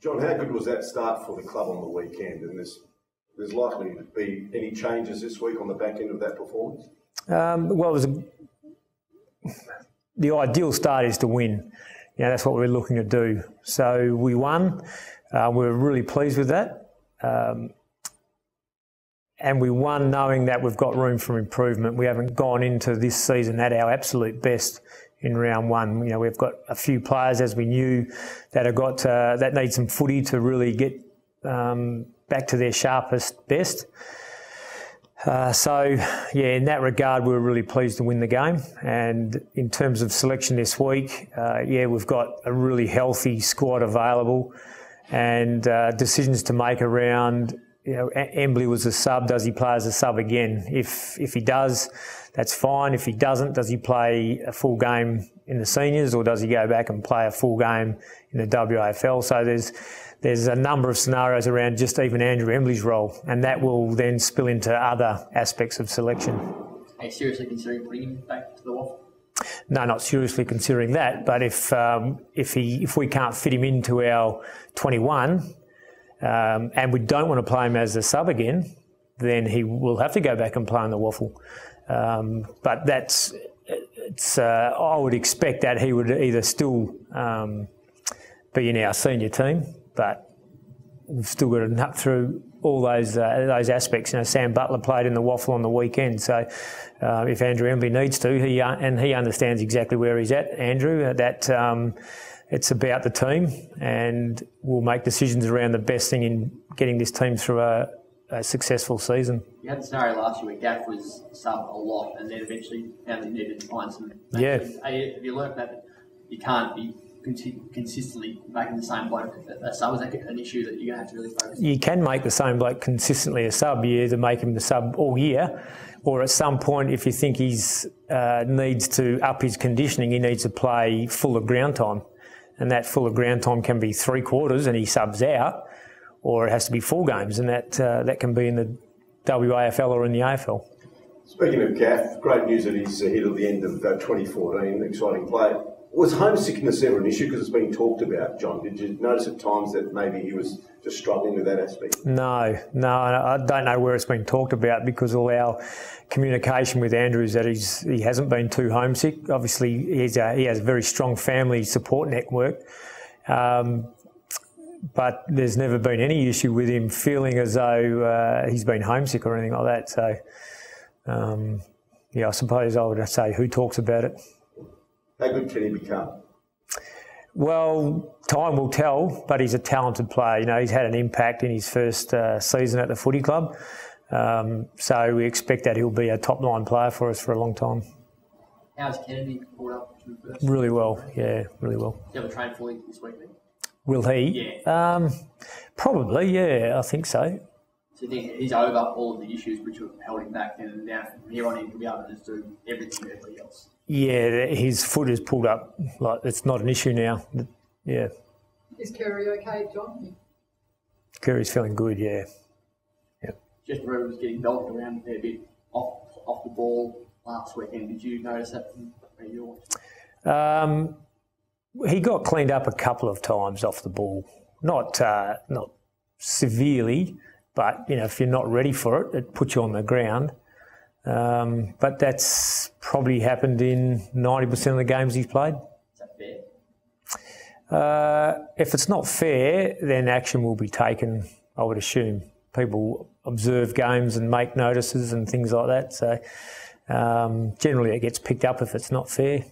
John, how good was that start for the club on the weekend? And there's likely to be any changes this week on the back end of that performance? Well, the ideal start is to win. That's what we're looking to do. So we won. We were really pleased with that. And we won knowing that we've got room for improvement. We haven't gone into this season at our absolute best in round one. We've got a few players, as we knew, that have got that need some footy to really get back to their sharpest best. In that regard, we were really pleased to win the game. And in terms of selection this week, we've got a really healthy squad available and decisions to make around, Embley was a sub. Does he play as a sub again? If he does, that's fine. If he doesn't, does he play a full game in the seniors, or does he go back and play a full game in the WAFL? So there's a number of scenarios around just even Andrew Embley's role, and that will then spill into other aspects of selection. Are you seriously considering putting him back to the Waffle? No, not seriously considering that. But if we can't fit him into our 21, and we don't want to play him as a sub again, then he will have to go back and play on the Waffle. But I would expect that he would either still be in our senior team, but we've still got to nut through all those aspects. Sam Butler played in the Waffle on the weekend, so if Andrew Embley needs to, he understands exactly where he's at, Andrew, that it's about the team, and we'll make decisions around the best thing in getting this team through a successful season. You had the scenario last year where Gaff was sub a lot and then eventually found that you needed to find some... Yeah. Have you learned that you can't be consistently making the same bloke a sub? Is that an issue that you're going to have to really focus on? You can make the same bloke consistently a sub. You either make him the sub all year, or at some point, if you think he's needs to up his conditioning, he needs to play full of ground time. And that full of ground time can be 3/4 and he subs out, or it has to be full games, and that can be in the WAFL or in the AFL. Speaking of Gaff, great news that he's ahead of the end of 2014, exciting play. Was homesickness ever an issue? Because it's been talked about, John. Did you notice at times that maybe he was just struggling with that aspect? No, I don't know where it's been talked about, because all our communication with Andrew is that he hasn't been too homesick. Obviously, he has a very strong family support network, but there's never been any issue with him feeling as though he's been homesick or anything like that. So, I suppose I would say, who talks about it? How good can he become? Well, time will tell, but he's a talented player. He's had an impact in his first season at the footy club. So we expect that he'll be a top-line player for us for a long time. How's Kennedy pulled up to first? Really well, yeah, really well. Do you have a train fully this week then? Will he? Yeah. Probably, yeah, I think so. So you think he's over all of the issues which have held him back, and now from here on he'll be able to just do everything with everybody else? Yeah, his foot is pulled up. Like, it's not an issue now. Yeah. Is Kerry okay, John? Kerry's feeling good, yeah. Yep. Just Roo was getting belted around a fair bit off the ball last weekend. Did you notice that from where you were? He got cleaned up a couple of times off the ball. Not severely, but if you're not ready for it, it puts you on the ground. But that's probably happened in 90% of the games he's played. Is that fair? If it's not fair, then action will be taken, I would assume. People observe games and make notices and things like that. So generally it gets picked up if it's not fair.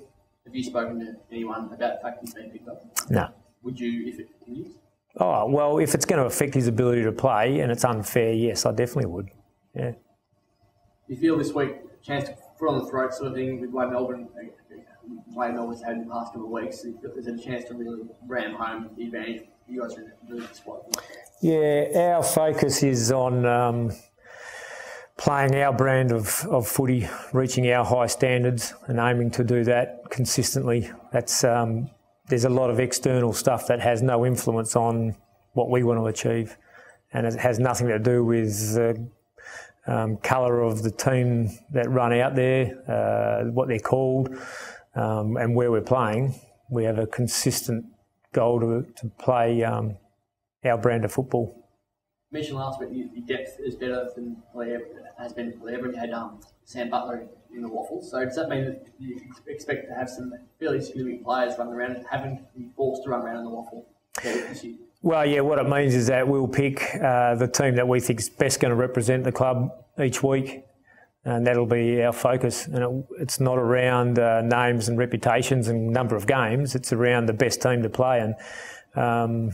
Have you spoken to anyone about the fact he's been picked up? No. Would you, if it continues? Oh, well, if it's going to affect his ability to play and it's unfair, yes, I definitely would. Yeah. Do you feel this week a chance to foot on the throat sort of thing with the way Melbourne's had in the past couple of weeks? Is there a chance to really ram home the advantage you guys are in a really good spot? Yeah, our focus is on playing our brand of footy, reaching our high standards and aiming to do that consistently. That's there's a lot of external stuff that has no influence on what we want to achieve, and it has nothing to do with the colour of the team that run out there, what they're called, and where we're playing. We have a consistent goal to play our brand of football. You mentioned last week your depth is better than has been ever. You had Sam Butler in the waffle. So does that mean that you expect to have some fairly significant players running around, having been forced to run around in the waffle this year? Well, yeah, what it means is that we'll pick the team that we think is best going to represent the club each week, and that'll be our focus. And it's not around names and reputations and number of games. It's around the best team to play. And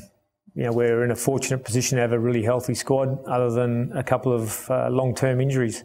we're in a fortunate position to have a really healthy squad, other than a couple of long-term injuries.